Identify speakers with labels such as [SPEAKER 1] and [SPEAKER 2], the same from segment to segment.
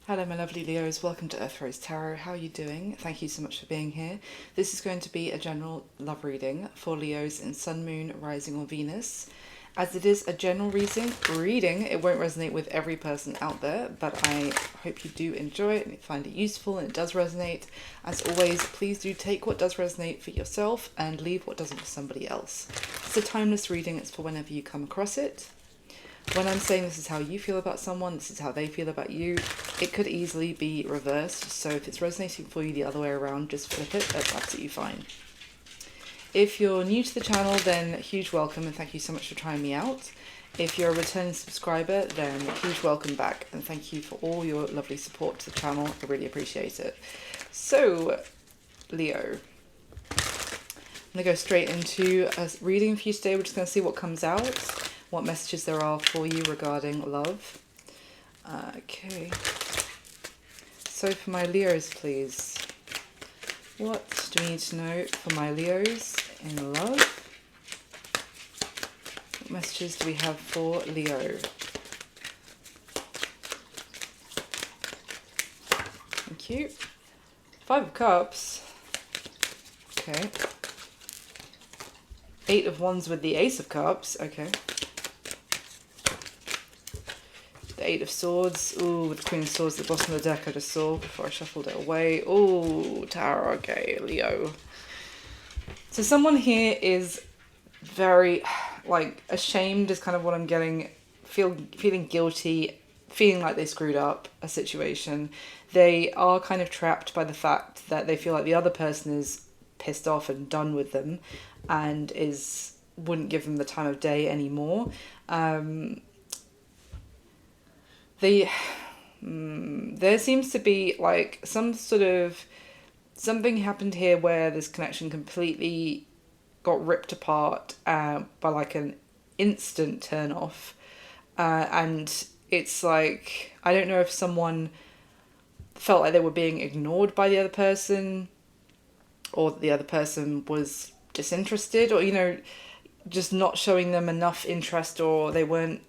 [SPEAKER 1] Hello my lovely Leos, welcome to Earth Rose Tarot. How are you doing? Thank you so much for being here. This is going to be a general love reading for Leos in Sun, Moon, Rising or Venus. As it is a general reading, it won't resonate with every person out there, but I hope you do enjoy it and find it useful and it does resonate. As always, please do take what does resonate for yourself and leave what doesn't for somebody else. It's a timeless reading, it's for whenever you come across it. When I'm saying this is how you feel about someone, this is how they feel about you, it could easily be reversed. So if it's resonating for you the other way around, just flip it. That's absolutely fine. If you're new to the channel, then huge welcome and thank you so much for trying me out. If you're a returning subscriber, then huge welcome back and thank you for all your lovely support to the channel. I really appreciate it. So, Leo, I'm going to go straight into a reading for you today. We're just going to see what comes out, what messages there are for you regarding love. Okay. So for my Leos, please. What do we need to know for my Leos in love? What messages do we have for Leo? Thank you. Five of Cups. Okay. Eight of Wands with the Ace of Cups. Okay. The Eight of Swords. Ooh, with the Queen of Swords at the bottom of the deck I just saw before I shuffled it away. Ooh, Tower. Okay, Leo. So someone here is very, like, ashamed is kind of what I'm getting. Feeling guilty, feeling like they screwed up a situation. They are kind of trapped by the fact that they feel like the other person is pissed off and done with them and wouldn't give them the time of day anymore. There seems to be like some sort of something happened here where this connection completely got ripped apart by like an instant turn off, and it's like I don't know if someone felt like they were being ignored by the other person, or the other person was disinterested, or just not showing them enough interest, or they weren't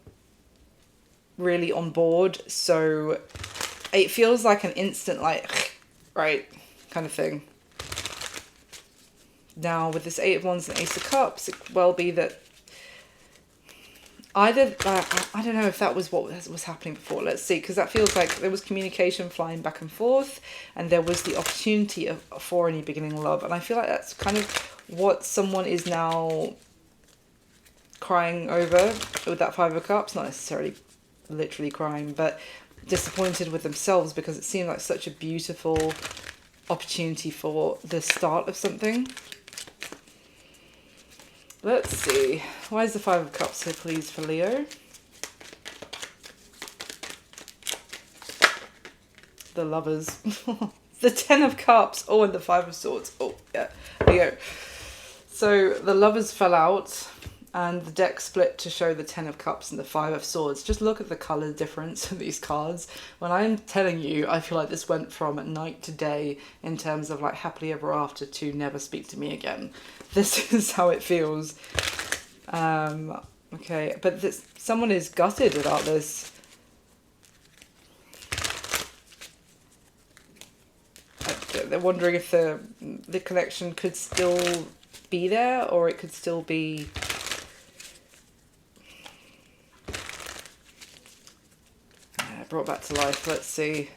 [SPEAKER 1] really on board. So it feels like an instant like right kind of thing. Now with this Eight of Wands and Ace of Cups, it could well be that either I don't know if that was what was happening before. Let's see, because that feels like there was communication flying back and forth and there was the opportunity for any beginning love, and I feel like that's kind of what someone is now crying over with that Five of Cups. Not necessarily literally crying, but disappointed with themselves because it seemed like such a beautiful opportunity for the start of something. Let's see. Why is the Five of Cups here, please, for Leo? The Lovers. The Ten of Cups. Oh, and the Five of Swords. Oh, yeah. Leo. So the Lovers fell out and the deck split to show the Ten of Cups and the Five of Swords. Just look at the colour difference of these cards. When I'm telling you, I feel like this went from night to day in terms of like happily ever after to never speak to me again. This is how it feels. Okay, but someone is gutted about this. They're wondering if the connection could still be there, or it could still be brought back to life. Let's see. I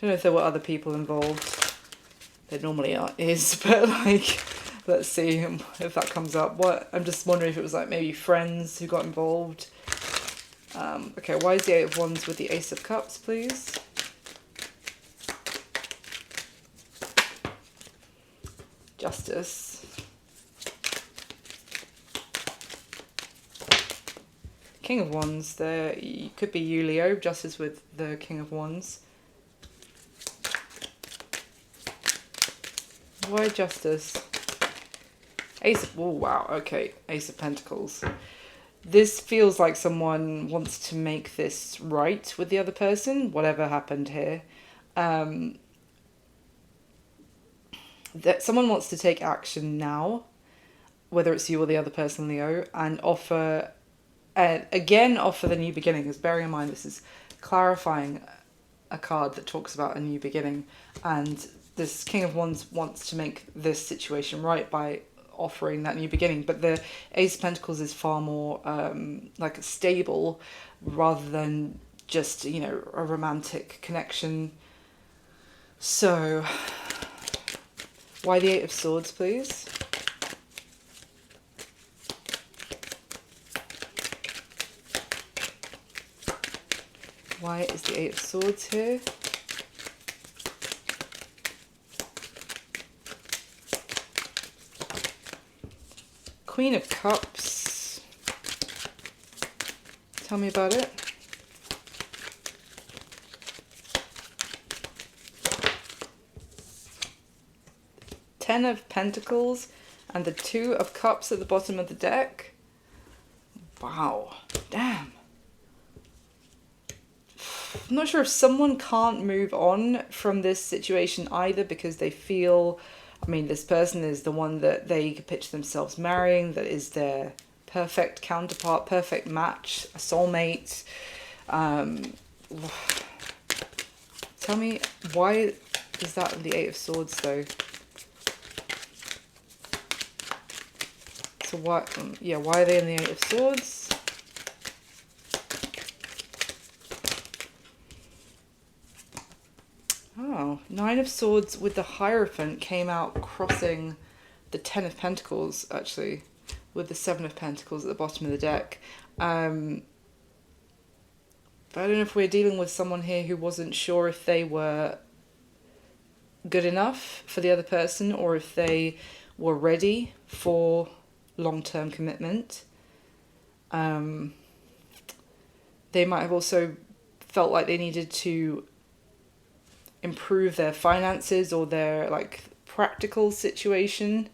[SPEAKER 1] don't know if there were other people involved. There normally is, but like, let's see if that comes up. I'm just wondering if it was like maybe friends who got involved. Okay, why is the Eight of Wands with the Ace of Cups, please? Justice. King of Wands, there could be you, Leo. Justice with the King of Wands. Why Justice? Ace of... Oh, wow. Okay. Ace of Pentacles. This feels like someone wants to make this right with the other person, whatever happened here. That someone wants to take action now, whether it's you or the other person, Leo, and again offer the new beginning. Because bearing in mind this is clarifying a card that talks about a new beginning, and this King of Wands wants to make this situation right by offering that new beginning, but the Ace of Pentacles is far more like stable rather than just, you know, a romantic connection. So why the Eight of Swords, please? Why is the Eight of Swords here? Queen of Cups. Tell me about it. Ten of Pentacles and the Two of Cups at the bottom of the deck. Wow. Damn. I'm not sure if someone can't move on from this situation either because they feel, I mean, this person is the one that they could picture themselves marrying, that is their perfect counterpart, perfect match, a soulmate. Tell me, why is that the Eight of Swords though? So why, yeah, why are they in the Eight of Swords? Oh, Nine of Swords with the Hierophant came out crossing the Ten of Pentacles, actually, with the Seven of Pentacles at the bottom of the deck. But I don't know if we're dealing with someone here who wasn't sure if they were good enough for the other person or if they were ready for long-term commitment. They might have also felt like they needed to improve their finances or their like practical situation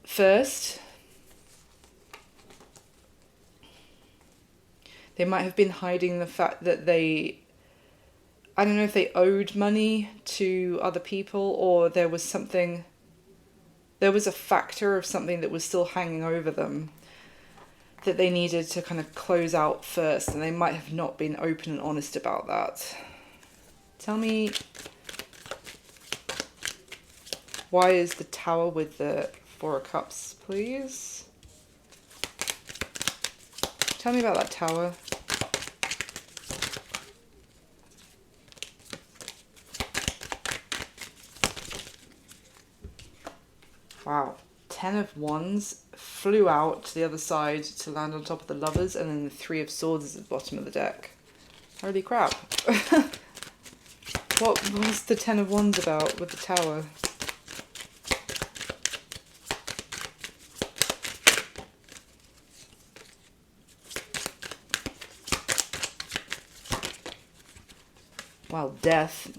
[SPEAKER 1] first. They might have been hiding the fact that they, I don't know if they owed money to other people or there was something, there was a factor of something that was still hanging over them that they needed to kind of close out first, and they might have not been open and honest about that. Tell me, why is the Tower with the Four of Cups, please? Tell me about that Tower. Wow. Ten of Wands flew out to the other side to land on top of the Lovers, and then the Three of Swords is at the bottom of the deck. Holy crap. What was the Ten of Wands about with the Tower? Wow, death.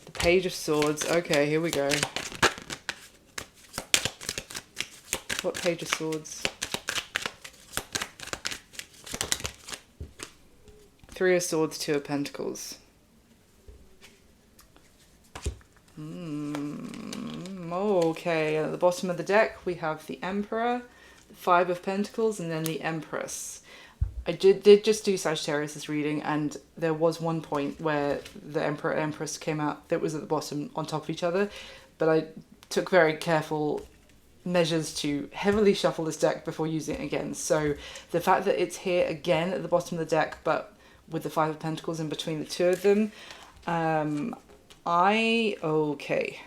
[SPEAKER 1] The Page of Swords. Okay, here we go. What Page of Swords? Three of Swords, Two of Pentacles. Okay, at the bottom of the deck we have the Emperor, the Five of Pentacles, and then the Empress. I did just do Sagittarius' reading, and there was one point where the Emperor and Empress came out that was at the bottom on top of each other, but I took very careful measures to heavily shuffle this deck before using it again. So the fact that it's here again at the bottom of the deck, but with the Five of Pentacles in between the two of them, okay.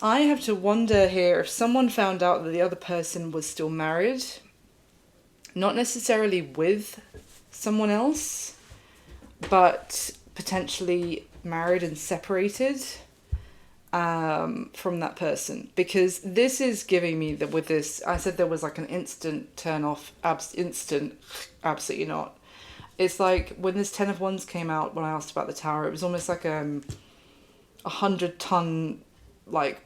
[SPEAKER 1] I have to wonder here if someone found out that the other person was still married, not necessarily with someone else, but potentially married and separated from that person. Because this is giving me that with this, I said there was like an instant turn off, instant, absolutely not. It's like when this Ten of Wands came out, when I asked about the Tower, it was almost like 100-ton like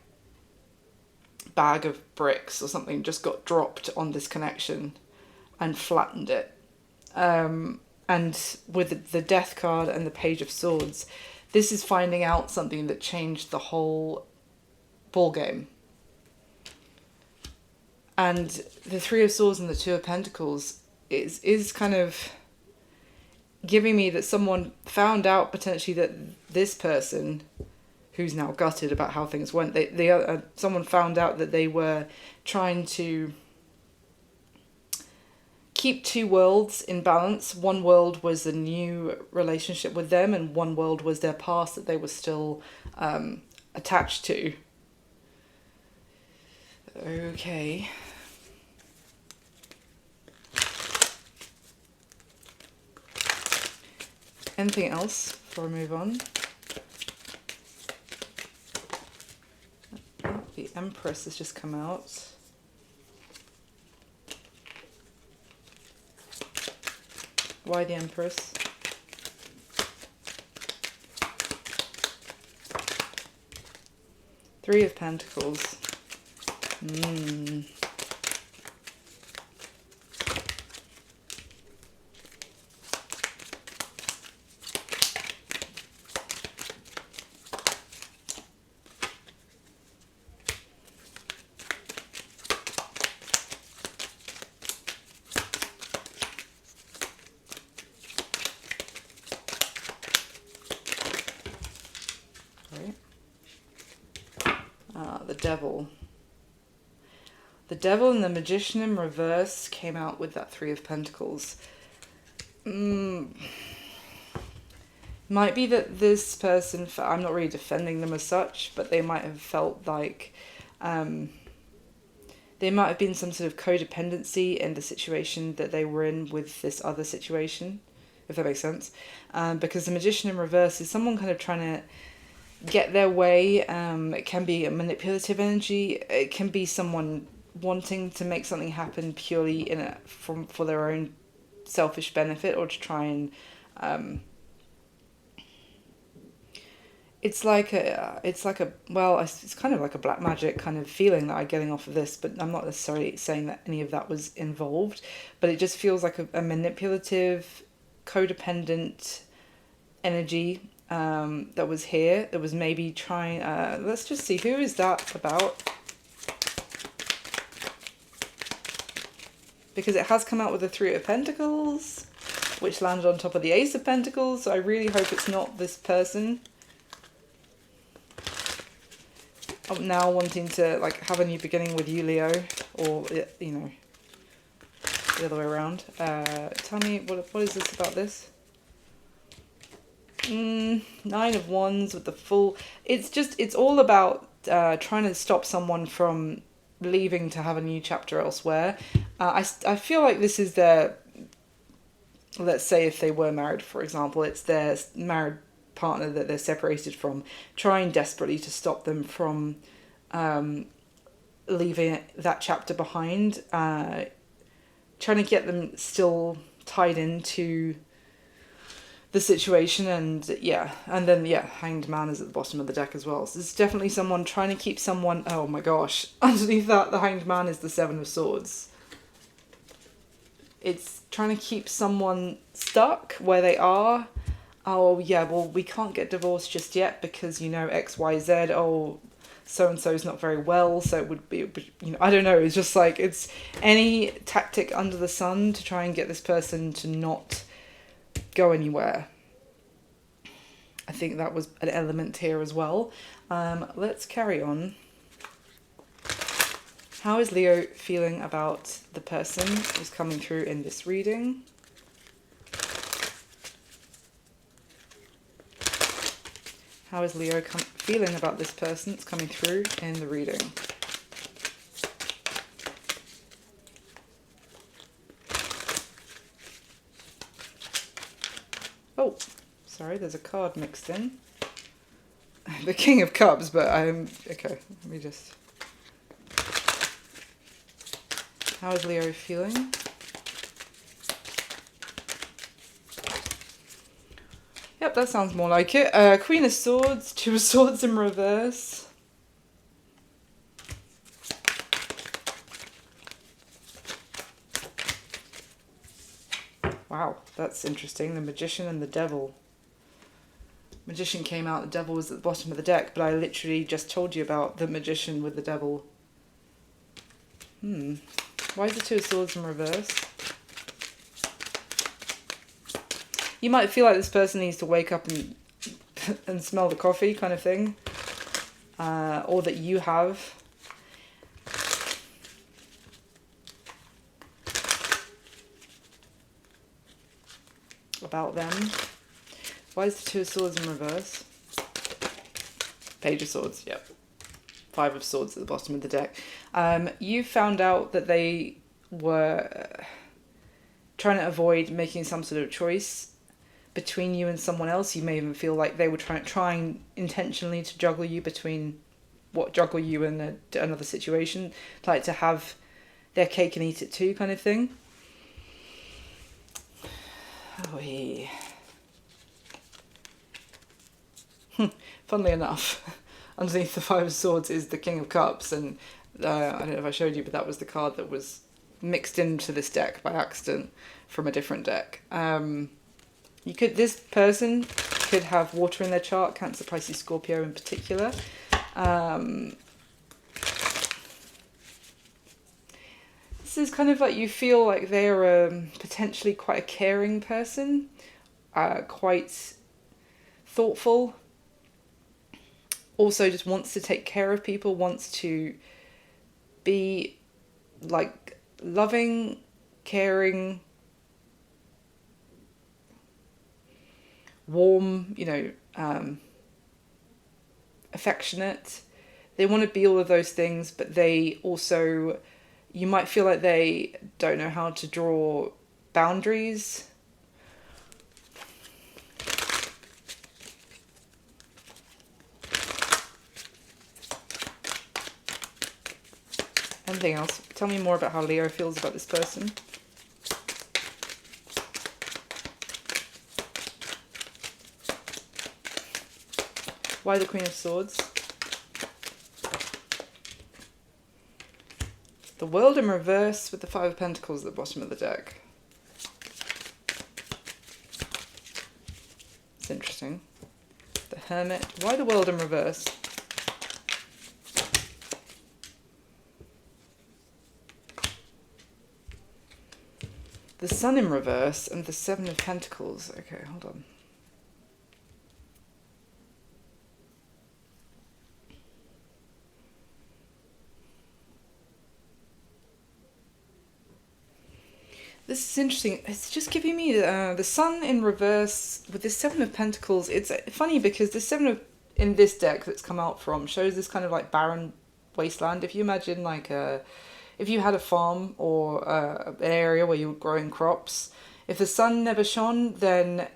[SPEAKER 1] bag of bricks or something just got dropped on this connection and flattened it. And with the Death card and the Page of Swords, this is finding out something that changed the whole ball game. And the Three of Swords and the Two of Pentacles is kind of giving me that someone found out potentially that this person, who's now gutted about how things went, someone found out that they were trying to keep two worlds in balance. One world was the new relationship with them, and one world was their past that they were still attached to. Okay. Anything else before I move on? The Empress has just come out. Why the Empress? Three of Pentacles. The Devil. The Devil and the Magician in reverse came out with that Three of Pentacles. Might be that this person, I'm not really defending them as such, but they might have felt like there might have been some sort of codependency in the situation that they were in with this other situation, if that makes sense. Because the Magician in reverse is someone kind of trying to get their way. It can be a manipulative energy. It can be someone wanting to make something happen purely for their own selfish benefit, or to try and it's kind of like a black magic kind of feeling that I'm getting off of this, but I'm not necessarily saying that any of that was involved, but it just feels like a manipulative, codependent energy that was here, that was maybe trying, let's just see, who is that about? Because it has come out with the Three of Pentacles, which landed on top of the Ace of Pentacles, so I really hope it's not this person. I'm now wanting to have a new beginning with you, Leo, or, you know, the other way around. Tell me, what is this about this? Nine of Wands with the Full. It's all about trying to stop someone from leaving to have a new chapter elsewhere. I feel like this is their, let's say if they were married, for example, it's their married partner that they're separated from, trying desperately to stop them from leaving that chapter behind, trying to get them still tied into the situation. And then Hanged Man is at the bottom of the deck as well, so it's definitely someone trying to keep someone, oh my gosh, underneath that the Hanged Man is the Seven of Swords. It's trying to keep someone stuck where they are. Oh yeah, well, we can't get divorced just yet because, you know, XYZ, oh, so-and-so's not very well, so it would be, you know, I don't know, it's just like, it's any tactic under the sun to try and get this person to not go anywhere. I think that was an element here as well. Let's carry on. How is Leo feeling about the person who's coming through in this reading? How is Leo feeling about this person that's coming through in the reading? Oh, sorry, there's a card mixed in. The King of Cups, but okay, let me just... How is Leo feeling? Yep, that sounds more like it. Queen of Swords, Two of Swords in reverse. Wow, that's interesting. The Magician and the Devil. Magician came out, the Devil was at the bottom of the deck, but I literally just told you about the Magician with the Devil. Why is the Two of Swords in reverse? You might feel like this person needs to wake up and smell the coffee kind of thing. Or that you have. About them. Why is the Two of Swords in reverse? Page of Swords, yep. Five of Swords at the bottom of the deck. You found out that they were trying to avoid making some sort of choice between you and someone else. You may even feel like they were trying intentionally to juggle you in another situation, like to have their cake and eat it too kind of thing. Oh, yeah. Funnily enough, underneath the Five of Swords is the King of Cups, and I don't know if I showed you, but that was the card that was mixed into this deck by accident from a different deck. This person could have water in their chart, Cancer, Pisces, Scorpio in particular. This is kind of like you feel like they're potentially quite a caring person, quite thoughtful, also just wants to take care of people, wants to be like loving, caring, warm, affectionate. They want to be all of those things, but they also, you might feel like they don't know how to draw boundaries. Anything else? Tell me more about how Leo feels about this person. Why the Queen of Swords? The World in reverse with the Five of Pentacles at the bottom of the deck. It's interesting. The Hermit. Why the World in reverse? The Sun in reverse and the Seven of Pentacles. Okay, hold on. This is interesting. It's just giving me the Sun in reverse with the Seven of Pentacles. It's funny because the Seven of, in this deck that's come out from, shows this kind of like barren wasteland. If you imagine like if you had a farm or an area where you were growing crops, if the sun never shone, then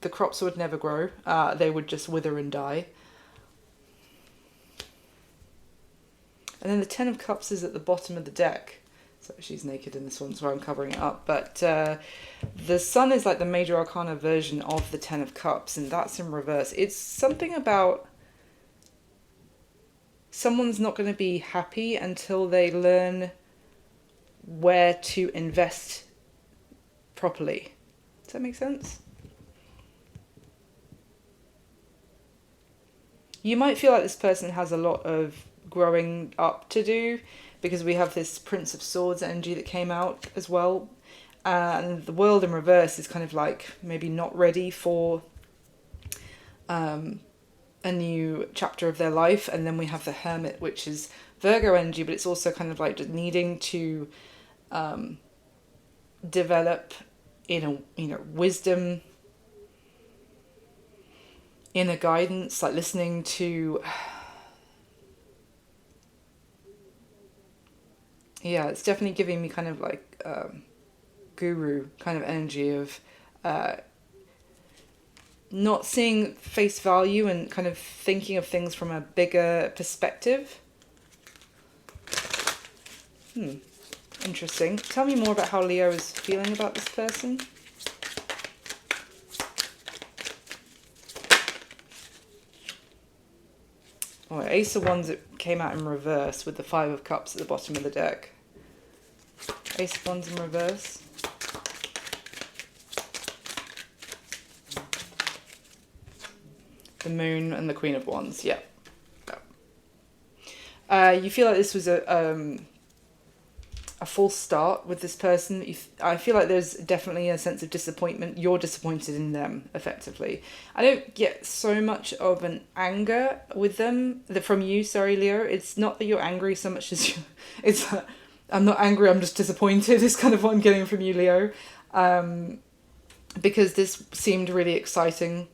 [SPEAKER 1] the crops would never grow. They would just wither and die. And then the Ten of Cups is at the bottom of the deck. So she's naked in this one, so I'm covering it up. But the Sun is like the major arcana version of the Ten of Cups, and that's in reverse. It's something about someone's not going to be happy until they learn where to invest properly. Does that make sense? You might feel like this person has a lot of growing up to do, because we have this Prince of Swords energy that came out as well. And the World in reverse is kind of like maybe not ready for a new chapter of their life. And then we have the Hermit, which is Virgo energy, but it's also kind of like just needing to develop wisdom, inner guidance, like listening to it's definitely giving me kind of like guru kind of energy of not seeing face value and kind of thinking of things from a bigger perspective. Interesting. Tell me more about how Leo is feeling about this person. Oh, Ace of Wands, it came out in reverse with the Five of Cups at the bottom of the deck. Ace of Wands in reverse. The Moon and the Queen of Wands, yeah. You feel like this was a a false start with this person. I feel like there's definitely a sense of disappointment. You're disappointed in them, effectively. I don't get so much of an anger with them, from you, sorry, Leo. It's not that you're angry so much as it's, I'm not angry, I'm just disappointed, is kind of what I'm getting from you, Leo. Because this seemed really exciting.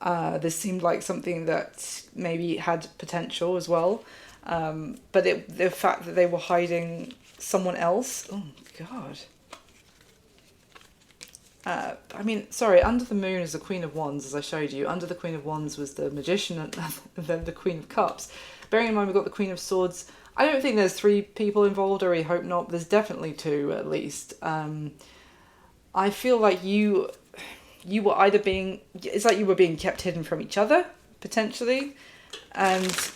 [SPEAKER 1] This seemed like something that maybe had potential as well. But the fact that they were hiding someone else, oh god. I mean, sorry, under the moon is the Queen of Wands, as I showed you. Under the Queen of Wands was the Magician and then the Queen of Cups. Bearing in mind we've got the Queen of Swords. I don't think there's 3 people involved, or I hope not. There's definitely 2 at least. I feel like you were either being... It's like you were being kept hidden from each other, potentially. And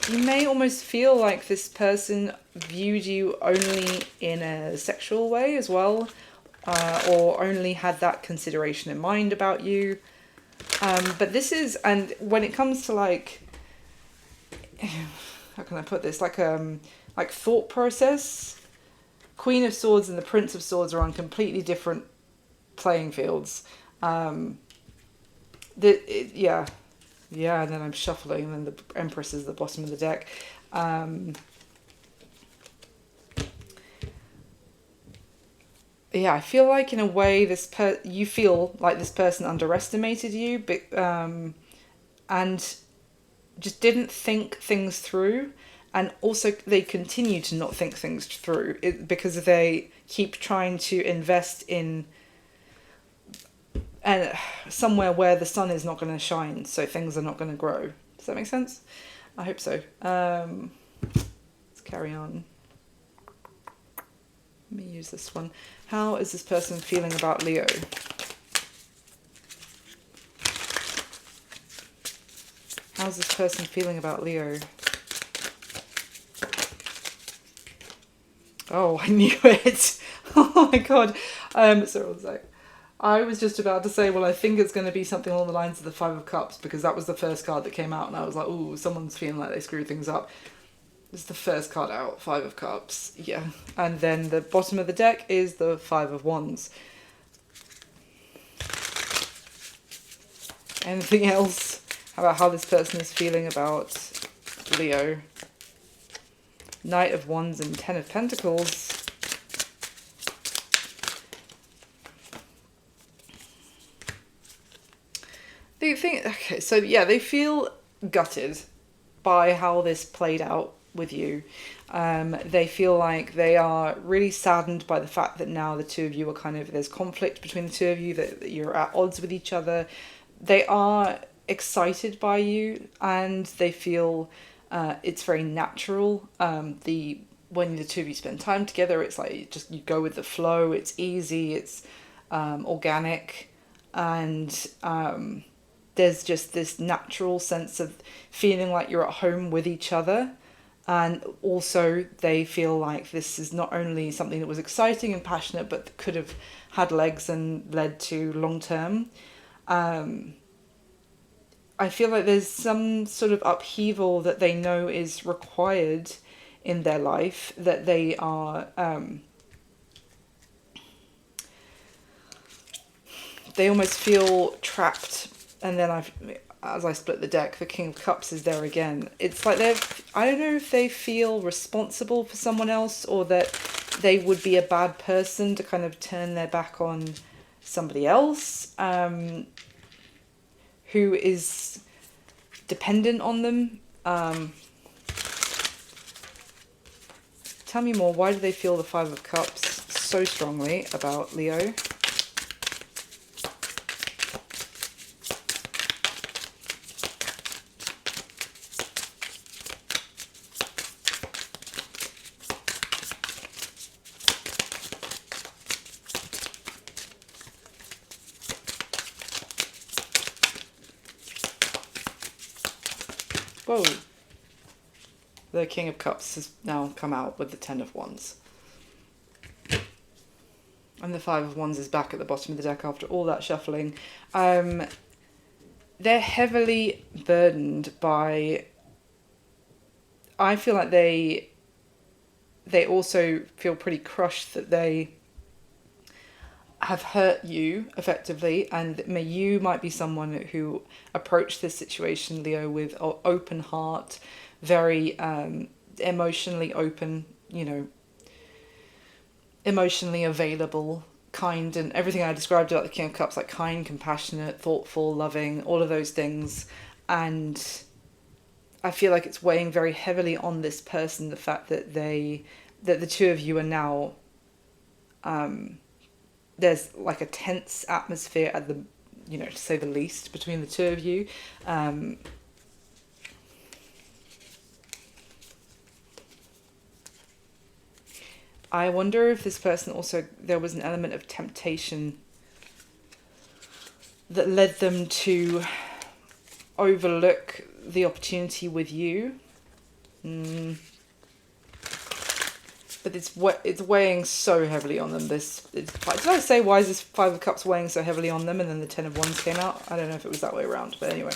[SPEAKER 1] you may almost feel like this person viewed you only in a sexual way as well, or only had that consideration in mind about you. But this is, and when it comes to like, how can I put this? Like thought process, Queen of Swords and the Prince of Swords are on completely different playing fields. Yeah, and then I'm shuffling, and then the Empress is the bottom of the deck. Yeah, I feel like in a way you feel like this person underestimated you, but and just didn't think things through, and also they continue to not think things through because they keep trying to invest in somewhere where the sun is not going to shine, so things are not going to grow. Does that make sense? I hope so. Let's carry on. Let me use this one. How is this person feeling about Leo? How's this person feeling about Leo? Oh, I knew it. Oh my god. Sorry, one sec. I was just about to say, well, I think it's going to be something along the lines of the Five of Cups, because that was the first card that came out, and I was like, ooh, someone's feeling like they screwed things up. It's the first card out, Five of Cups, yeah. And then the bottom of the deck is the Five of Wands. Anything else about how this person is feeling about Leo? Knight of Wands and Ten of Pentacles. Okay, so yeah, they feel gutted by how this played out with you. They feel like they are really saddened by the fact that now the two of you are there's conflict between the two of you, that you're at odds with each other. They are excited by you, and they feel it's very natural. When the two of you spend time together, it's like you go with the flow, it's easy, it's organic, and there's just this natural sense of feeling like you're at home with each other. And also they feel like this is not only something that was exciting and passionate, but could have had legs and led to long term. I feel like there's some sort of upheaval that they know is required in their life, that they are... they almost feel trapped. And then as I split the deck, the King of Cups is there again. It's like I don't know if they feel responsible for someone else, or that they would be a bad person to kind of turn their back on somebody else who is dependent on them. Tell me more. Why do they feel the Five of Cups so strongly about Leo? Whoa. The King of Cups has now come out with the Ten of Wands. And the Five of Wands is back at the bottom of the deck after all that shuffling. They're heavily burdened by... I feel like they they also feel pretty crushed that they have hurt you effectively, and you might be someone who approached this situation, Leo, with an open heart, very emotionally open, emotionally available, kind, and everything I described about the King of Cups, like kind, compassionate, thoughtful, loving, all of those things. And I feel like it's weighing very heavily on this person, the fact that the two of you are now, there's like a tense atmosphere at the, to say the least, between the two of you. I wonder if this person also, there was an element of temptation that led them to overlook the opportunity with you. But it's weighing so heavily on them. Did I say, why is this Five of Cups weighing so heavily on them, and then the Ten of Wands came out? I don't know if it was that way around, but anyway.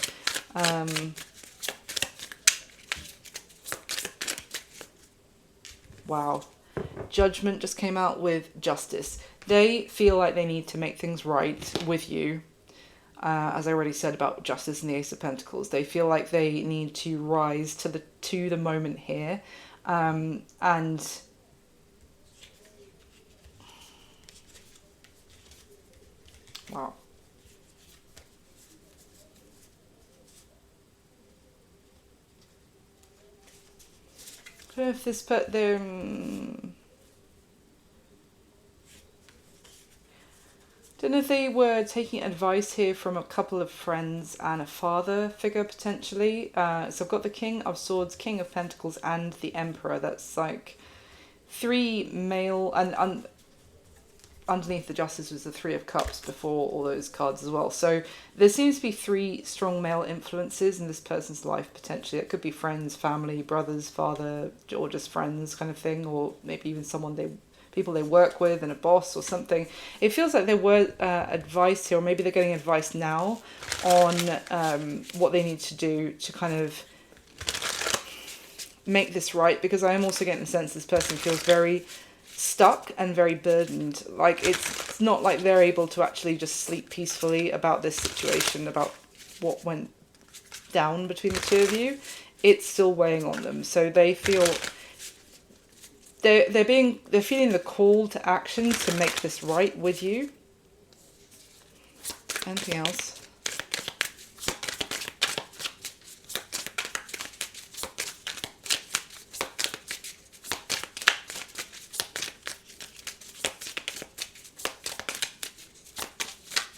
[SPEAKER 1] Wow. Judgment just came out with Justice. They feel like they need to make things right with you. As I already said about Justice and the Ace of Pentacles, they feel like they need to rise to the moment here, and wow. I don't know if this don't know if they were taking advice here from a couple of friends and a father figure potentially. So I've got the King of Swords, King of Pentacles, and the Emperor. That's like three male, and underneath the Justice was the Three of Cups before all those cards as well. So there seems to be three strong male influences in this person's life potentially. It could be friends, family, brothers, father, or just friends kind of thing, or maybe even people they work with and a boss or something. It feels like there were advice here, or maybe they're getting advice now on what they need to do to kind of make this right, because I am also getting the sense this person feels very stuck and very burdened. Like it's not like they're able to actually just sleep peacefully about this situation, about what went down between the two of you. It's still weighing on them. So they feel they're feeling the call to action to make this right with you. Anything else?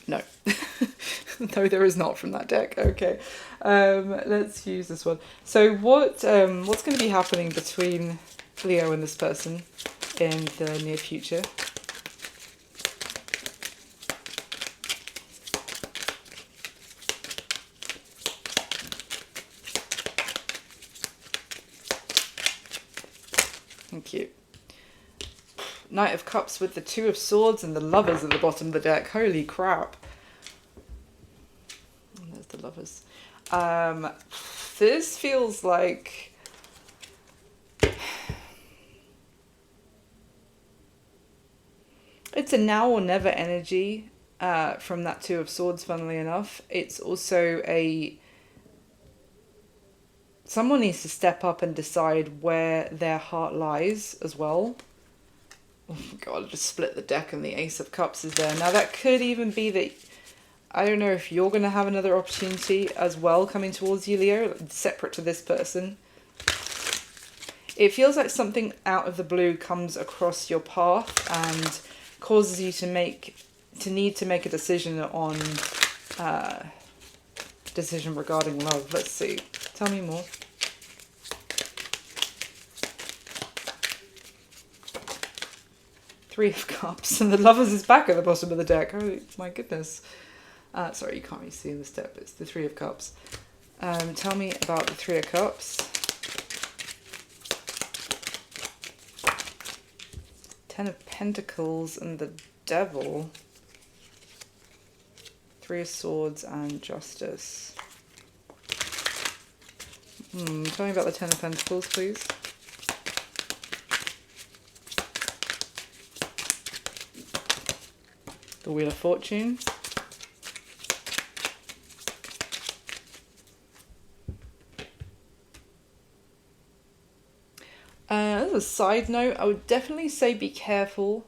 [SPEAKER 1] No. No, there is not from that deck. Okay. Let's use this one. So what's going to be happening between Leo and this person in the near future? Thank you. Knight of Cups with the Two of Swords and the Lovers at the bottom of the deck. Holy crap. And there's the Lovers. This feels like it's a now or never energy from that Two of Swords, funnily enough. It's also someone needs to step up and decide where their heart lies as well. Oh my god, I just split the deck and the Ace of Cups is there. Now that could even be that, I don't know if you're going to have another opportunity as well coming towards you, Leo, separate to this person. It feels like something out of the blue comes across your path and causes you to need to make a decision on decision regarding love. Let's see. Tell me more. Three of Cups, and the Lovers is back at the bottom of the deck. Oh my goodness. Sorry, you can't really see in the step. It's the Three of Cups. Tell me about the Three of Cups. Ten of Pentacles and the Devil. Three of Swords and Justice. Tell me about the Ten of Pentacles, please. The Wheel of Fortune. As a side note, I would definitely say be careful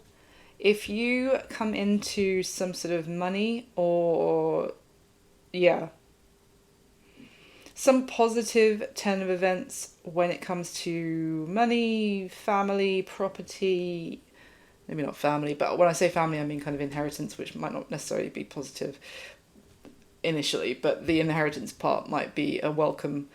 [SPEAKER 1] if you come into some sort of money or, yeah, some positive turn of events when it comes to money, family, property. Maybe not family, but when I say family, I mean kind of inheritance, which might not necessarily be positive initially, but the inheritance part might be a welcome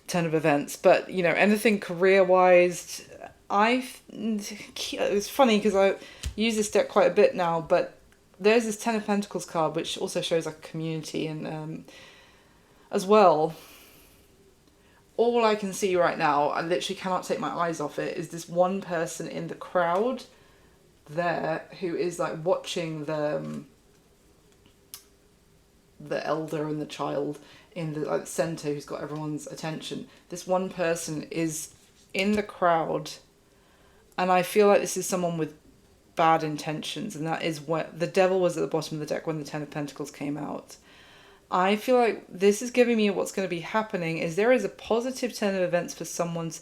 [SPEAKER 1] turn of events. But, you know, anything career-wise, it's funny because I use this deck quite a bit now, but there's this Ten of Pentacles card, which also shows like a community, and as well, all I can see right now, I literally cannot take my eyes off it, is this one person in the crowd there who is like watching the elder and the child in the like center who's got everyone's attention. This one person is in the crowd, and I feel like this is someone with bad intentions, and that is what the devil was at the bottom of the deck when the Ten of Pentacles came out. I feel like this is giving me what's going to be happening is there is a positive turn of events for someone's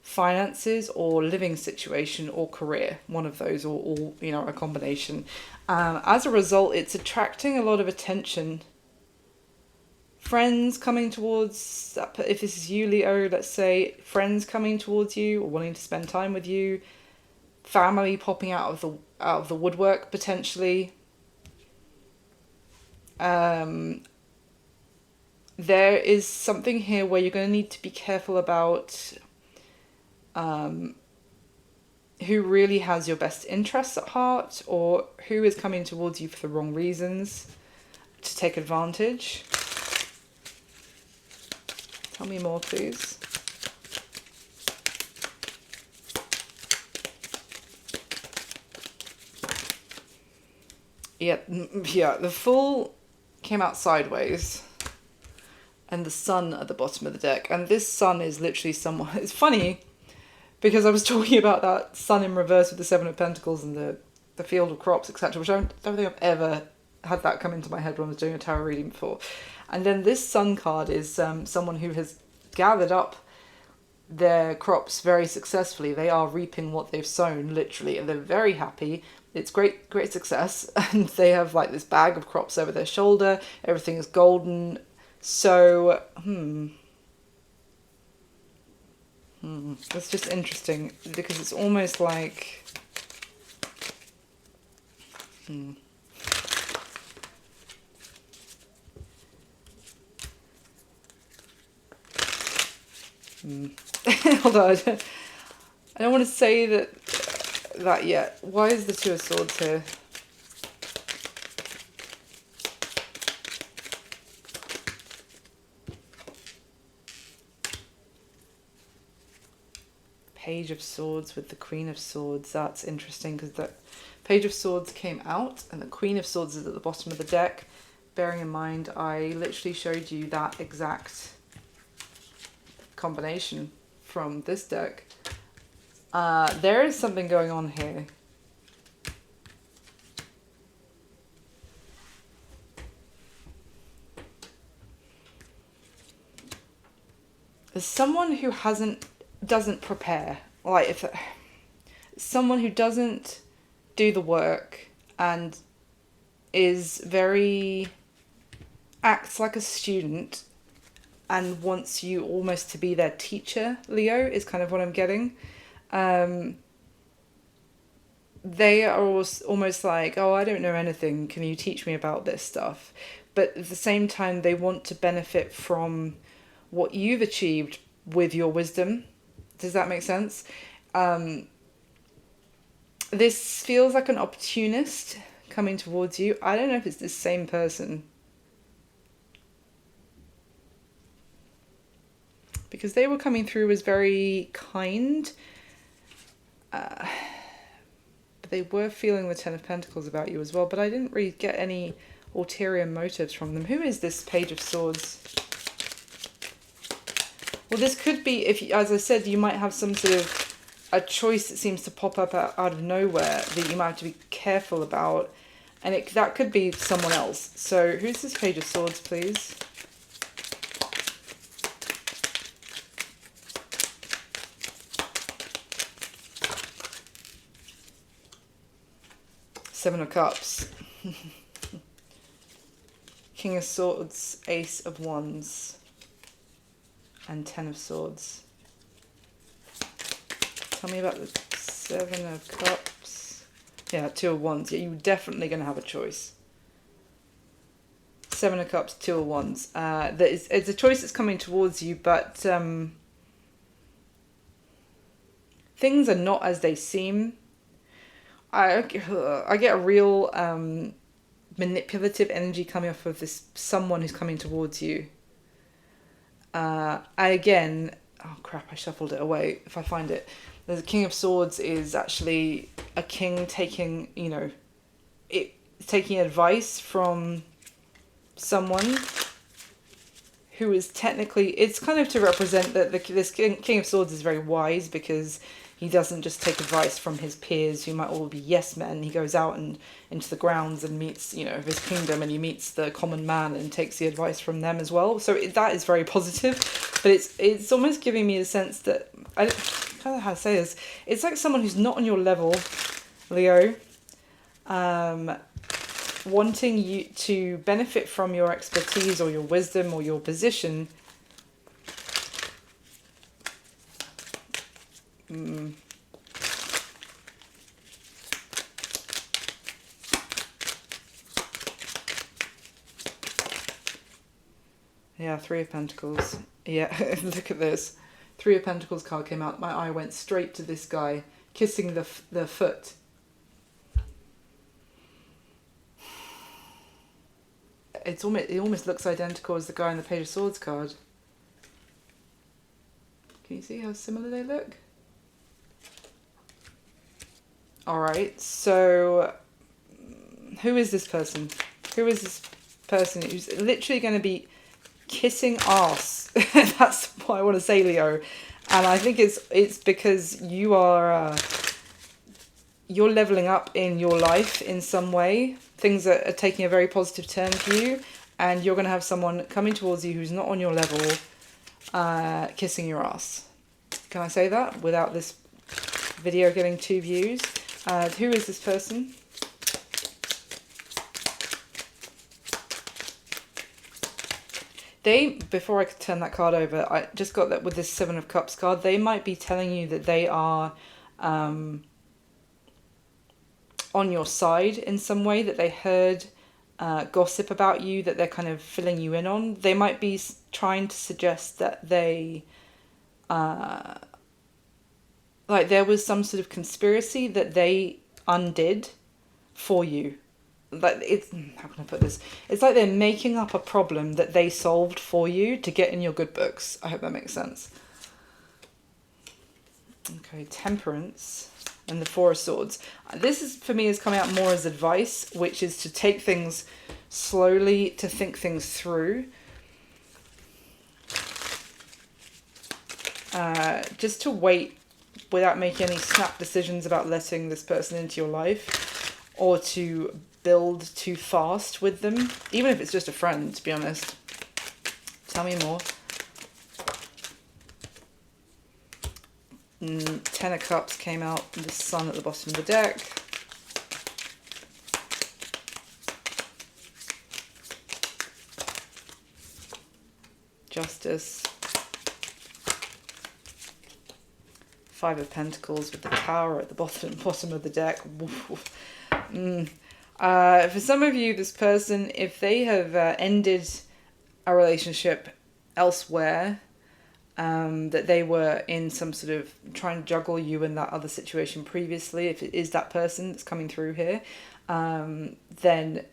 [SPEAKER 1] finances or living situation or career, one of those, or you know, a combination. As a result, it's attracting a lot of attention. Friends coming towards, if this is you, Leo, let's say, friends coming towards you or wanting to spend time with you, family popping out of the woodwork potentially. There is something here where you're going to need to be careful about who really has your best interests at heart, or who is coming towards you for the wrong reasons to take advantage. Tell me more, please. Yeah, the Fool came out sideways, and the Sun at the bottom of the deck. And this Sun is literally someone... It's funny, because I was talking about that Sun in reverse with the Seven of Pentacles and the Field of Crops, etc., which I don't think I've ever had that come into my head when I was doing a tarot reading before. And then this Sun card is someone who has gathered up their crops very successfully. They are reaping what they've sown, literally, and they're very happy. It's great success, and they have like this bag of crops over their shoulder. Everything is golden. So, it's just interesting because it's almost like, hold on, I don't want to say that yet. Why is the Two of Swords here? Page of Swords with the Queen of Swords. That's interesting because the Page of Swords came out and the Queen of Swords is at the bottom of the deck. Bearing in mind, I literally showed you that exact combination from this deck. There is something going on here. There's someone who doesn't prepare. Like, if someone who doesn't do the work and acts like a student and wants you almost to be their teacher, Leo, is kind of what I'm getting. They are almost like, oh, I don't know anything, can you teach me about this stuff? But at the same time, they want to benefit from what you've achieved with your wisdom. Does that make sense? This feels like an opportunist coming towards you. I don't know if it's the same person, because they were coming through as very kind, but they were feeling the Ten of Pentacles about you as well, but I didn't really get any ulterior motives from them. Who is this Page of Swords? Well, this could be, if, as I said, you might have some sort of a choice that seems to pop up out of nowhere that you might have to be careful about. And that could be someone else. So who's this Page of Swords, please? Seven of Cups. King of Swords, Ace of Wands, and Ten of Swords. Tell me about the Seven of Cups. Yeah, Two of Wands. Yeah, you're definitely going to have a choice. Seven of Cups, Two of Wands. It's a choice that's coming towards you, but things are not as they seem. I get a real manipulative energy coming off of this someone who's coming towards you. Again, oh crap, I shuffled it away. If I find it, the King of Swords is actually a king taking, taking advice from someone who is technically, it's kind of to represent that this King of Swords is very wise, because he doesn't just take advice from his peers who might all be yes men. He goes out and into the grounds and meets, his kingdom, and he meets the common man and takes the advice from them as well. So that is very positive, but it's almost giving me a sense that, I don't know how to say this, it's like someone who's not on your level, Leo, wanting you to benefit from your expertise or your wisdom or your position. Yeah, Three of Pentacles. Yeah, look at this. Three of Pentacles card came out. My eye went straight to this guy kissing the foot. It almost looks identical as the guy in the Page of Swords card. Can you see how similar they look? Alright, so who is this person? Who is this person who's literally going to be kissing arse? That's what I want to say, Leo. And I think it's because you are you're leveling up in your life in some way. Things are taking a very positive turn for you, and you're going to have someone coming towards you who's not on your level kissing your ass. Can I say that without this video getting 2 views? Who is this person? Before I could turn that card over, I just got that with this Seven of Cups card, they might be telling you that they are on your side in some way, that they heard gossip about you, that they're kind of filling you in on. They might be trying to suggest that they, like there was some sort of conspiracy that they undid for you. Like how can I put this? It's like they're making up a problem that they solved for you to get in your good books. I hope that makes sense. Okay, Temperance and the Four of Swords. This is, for me, is coming out more as advice, which is to take things slowly, to think things through. Just to wait without making any snap decisions about letting this person into your life, or to build too fast with them, even if it's just a friend, to be honest. Tell me more. Ten of Cups came out, the Sun at the bottom of the deck. Justice. Five of Pentacles with the Tower at the bottom of the deck. For some of you, this person, if they have ended a relationship elsewhere, that they were in some sort of trying to juggle you in that other situation previously, if it is that person that's coming through here, then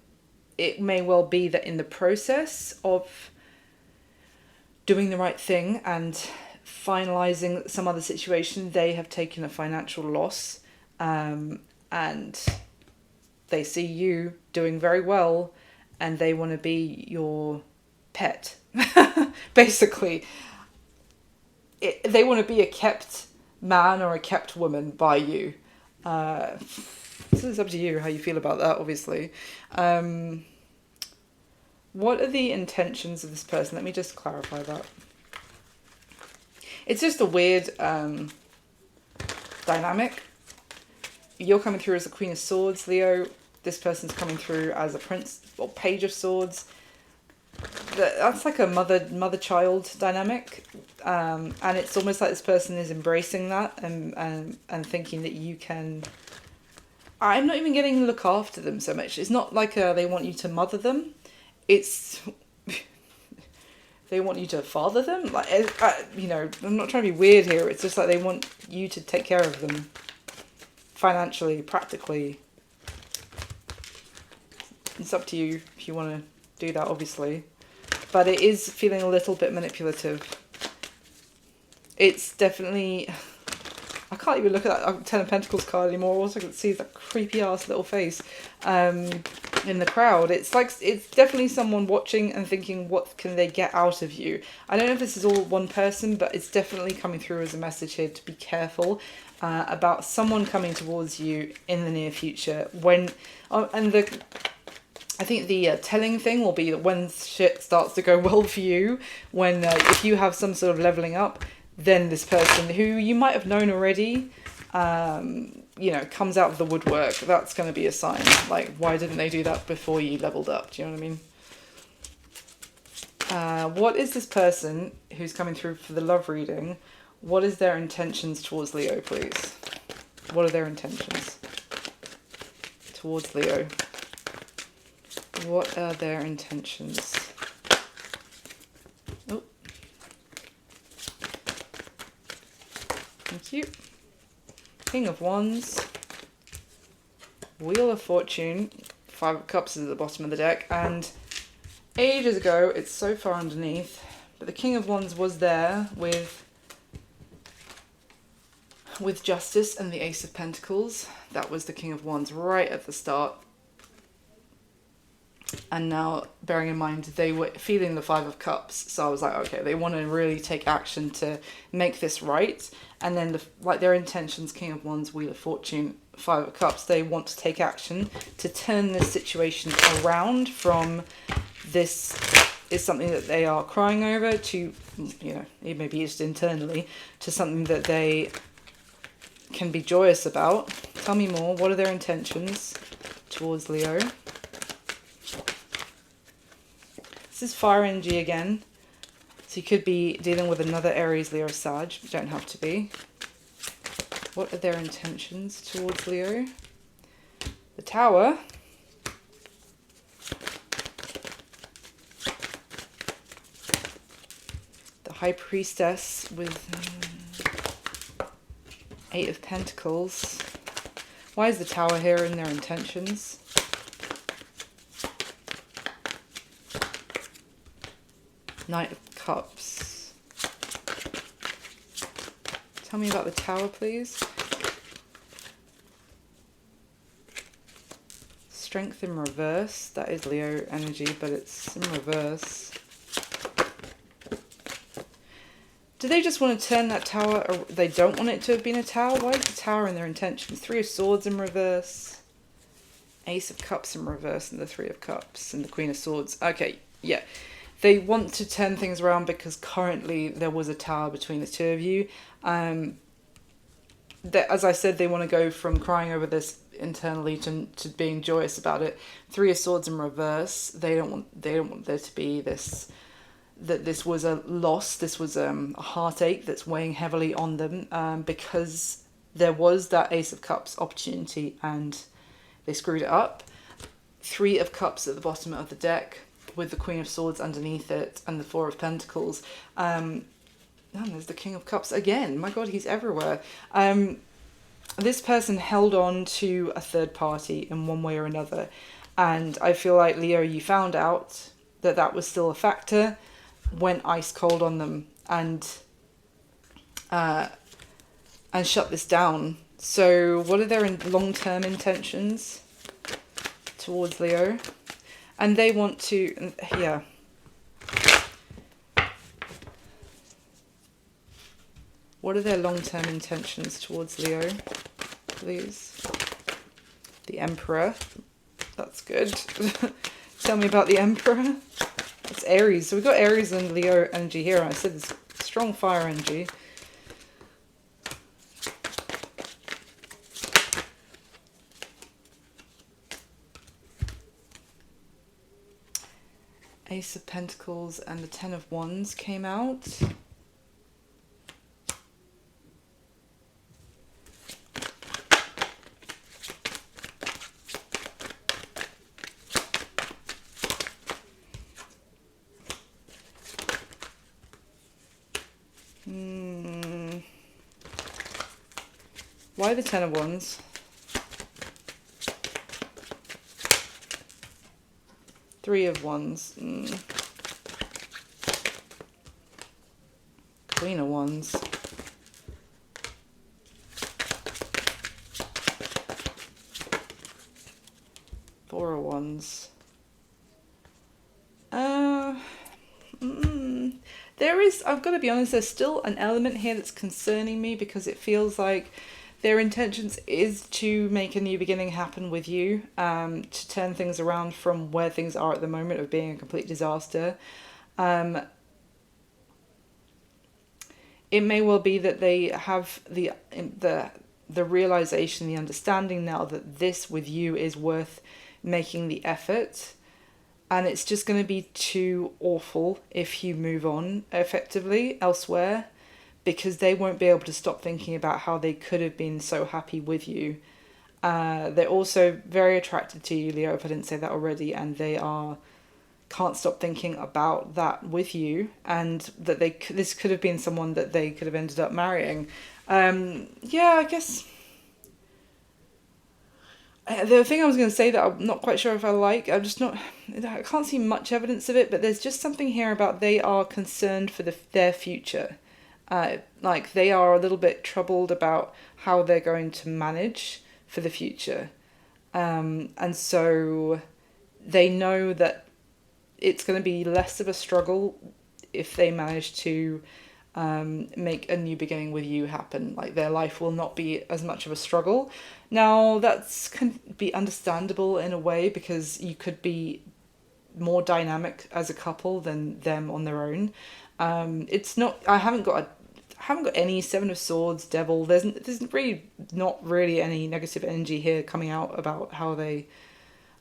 [SPEAKER 1] it may well be that in the process of doing the right thing and finalizing some other situation, they have taken a financial loss, and they see you doing very well, and they want to be your pet. Basically, they want to be a kept man or a kept woman by you. This is up to you how you feel about that, obviously. What are the intentions of this person? Let me just clarify that. It's just a weird dynamic. You're coming through as the Queen of Swords, Leo. This person's coming through as a Prince or Page of Swords. That's like a mother-child dynamic. And it's almost like this person is embracing that and thinking that you can... I'm not even getting to look after them so much. It's not like they want you to mother them. It's... they want you to father them. Like, you know, I'm not trying to be weird here. It's just like they want you to take care of them. Financially, practically. It's up to you if you want to do that, obviously. But it is feeling a little bit manipulative. It's definitely... I can't even look at that Ten of Pentacles card anymore. All I can see is that creepy ass little face in the crowd. It's like, it's definitely someone watching and thinking, what can they get out of you? I don't know if this is all one person, but it's definitely coming through as a message here to be careful about someone coming towards you in the near future. When I think the telling thing will be that when shit starts to go well for you, when if you have some sort of leveling up, then this person who you might have known already, you know, comes out of the woodwork. That's going to be a sign. Like, why didn't they do that before you leveled up? Do you know what I mean? What is this person who's coming through for the love reading? What is their intentions towards Leo, please? What are their intentions towards Leo? What are their intentions? Oh. Thank you. King of Wands. Wheel of Fortune. Five of Cups is at the bottom of the deck. And ages ago, it's so far underneath, but the King of Wands was there with Justice and the Ace of Pentacles. That was the King of Wands right at the start. And now, bearing in mind, they were feeling the Five of Cups. So I was like, okay, they want to really take action to make this right. And then, their intentions, King of Wands, Wheel of Fortune, Five of Cups, they want to take action to turn this situation around from this is something that they are crying over to, you know, maybe just internally, to something that they can be joyous about. Tell me more. What are their intentions towards Leo? This is fire energy again. So you could be dealing with another Aries, Leo, Sag. You don't have to be. What are their intentions towards Leo? The Tower. The High Priestess with Eight of Pentacles. Why is the Tower here in their intentions? Knight of Cups. Tell me about the Tower, please. Strength in reverse. That is Leo energy, but it's in reverse. Do they just want to turn that Tower, or they don't want it to have been a Tower? Why is the Tower in their intentions? Three of Swords in reverse. Ace of Cups in reverse, and the Three of Cups, and the Queen of Swords. Okay, yeah. They want to turn things around because currently there was a Tower between the two of you. As I said, they want to go from crying over this internally to being joyous about it. Three of Swords in reverse. They don't want there to be this, that this was a loss. This was a heartache that's weighing heavily on them because there was that Ace of Cups opportunity and they screwed it up. Three of Cups at the bottom of the deck, with the Queen of Swords underneath it and the Four of Pentacles. And there's the King of Cups again. My God, he's everywhere. This person held on to a third party in one way or another. And I feel like, Leo, you found out that that was still a factor, went ice cold on them and shut this down. So what are their long-term intentions towards Leo? And they want to, yeah. What are their long-term intentions towards Leo, please? The Emperor. That's good. Tell me about the Emperor. It's Aries. So we've got Aries and Leo energy here. I said it's strong fire energy. Ace of Pentacles and the Ten of Wands came out. Why the Ten of Wands? Three of Wands. Queen of Wands. Four of Wands. There is, I've got to be honest, there's still an element here that's concerning me because it feels like their intentions is to make a new beginning happen with you, to turn things around from where things are at the moment of being a complete disaster. It may well be that they have the realization, the understanding now that this with you is worth making the effort. And it's just going to be too awful if you move on effectively elsewhere, because they won't be able to stop thinking about how they could have been so happy with you. They're also very attracted to you, Leo, if I didn't say that already, and they can't stop thinking about that with you, and that this could have been someone that they could have ended up marrying. Yeah, I guess. The thing I was going to say that I'm not quite sure if I like, I can't see much evidence of it, but there's just something here about they are concerned for their future. Like they are a little bit troubled about how they're going to manage for the future. And so they know that it's going to be less of a struggle if they manage to make a new beginning with you happen. Like their life will not be as much of a struggle. Now can be understandable in a way because you could be more dynamic as a couple than them on their own. It's not. I haven't got any Seven of Swords, Devil. There's really not really any negative energy here coming out about how they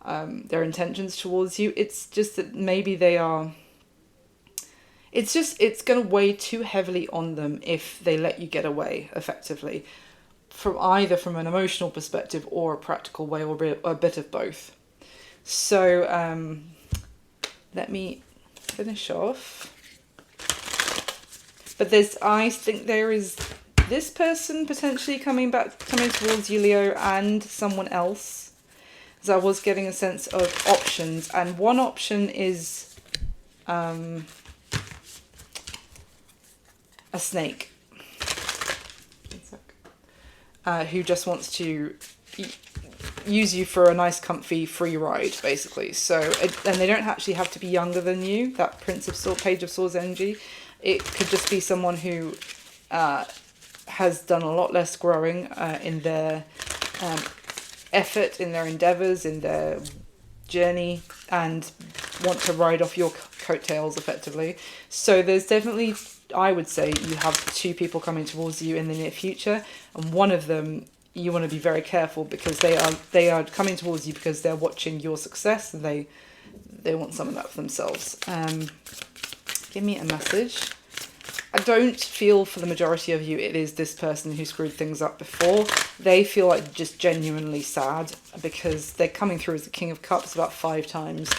[SPEAKER 1] their intentions towards you. It's just that maybe they are. It's going to weigh too heavily on them if they let you get away effectively, from an emotional perspective or a practical way, or a bit of both. So let me finish off. But I think there is this person potentially coming towards you, Leo, and someone else. As I was getting a sense of options, and one option is a snake. Who just wants to use you for a nice, comfy, free ride, basically. So, and they don't actually have to be younger than you. That Page of Swords energy. It could just be someone who has done a lot less growing in their effort, in their endeavours, in their journey, and want to ride off your coattails effectively. So there's definitely, I would say, you have two people coming towards you in the near future, and one of them you want to be very careful because they are coming towards you because they're watching your success and they want some of that for themselves. Give me a message. I don't feel for the majority of you it is this person who screwed things up before. They feel like just genuinely sad because they're coming through as the King of Cups about 5 times.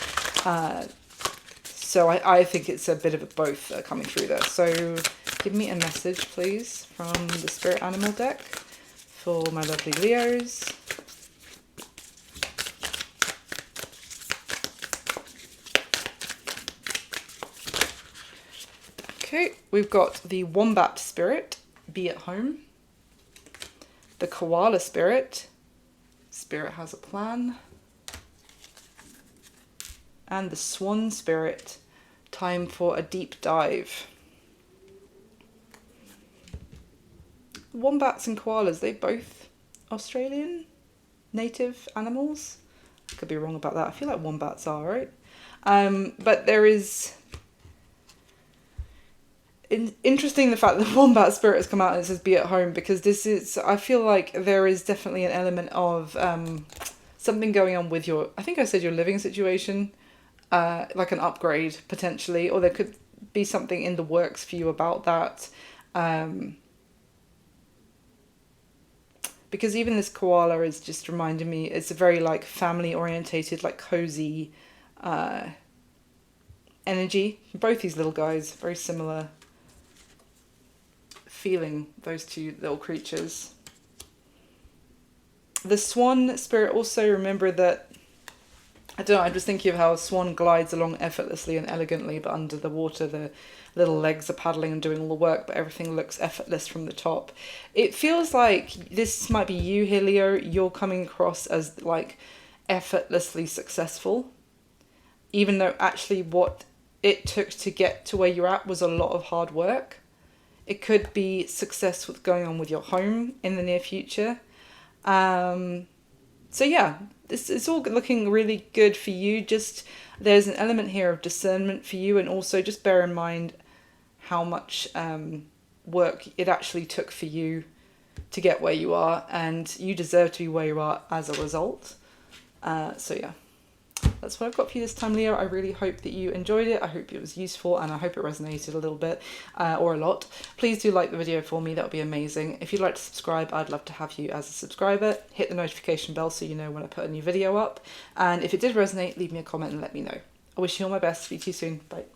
[SPEAKER 1] So I think it's a bit of both coming through there. So give me a message, please, from the Spirit Animal deck for my lovely Leos. Okay, we've got the Wombat Spirit, be at home. The Koala Spirit, Spirit has a plan. And the Swan Spirit, time for a deep dive. Wombats and koalas, they both Australian? native animals. I could be wrong about that. I feel like wombats are, right? But there is interesting the fact that the wombat spirit has come out and it says be at home, because this is, I feel like there is definitely an element of something going on with your, I think I said your living situation, like an upgrade potentially, or there could be something in the works for you about that. Because even this koala is just reminding me, it's a very like family orientated, like cozy energy. Both these little guys, very similar feeling, those two little creatures. The swan spirit also, remember that, I don't know, I'm just thinking of how a swan glides along effortlessly and elegantly, but under the water the little legs are paddling and doing all the work, but everything looks effortless from the top. It feels like this might be you here, Leo. You're coming across as like effortlessly successful, even though actually what it took to get to where you're at was a lot of hard work. It could be success with going on with your home in the near future. So yeah, it's all looking really good for you. Just there's an element here of discernment for you, and also just bear in mind how much work it actually took for you to get where you are, and you deserve to be where you are as a result. So yeah, that's what I've got for you this time, Leo. I really hope that you enjoyed it. I hope it was useful, and I hope it resonated a little bit or a lot. Please do like the video for me. That would be amazing. If you'd like to subscribe, I'd love to have you as a subscriber. Hit the notification bell so you know when I put a new video up. And if it did resonate, leave me a comment and let me know. I wish you all my best. Speak to you soon. Bye.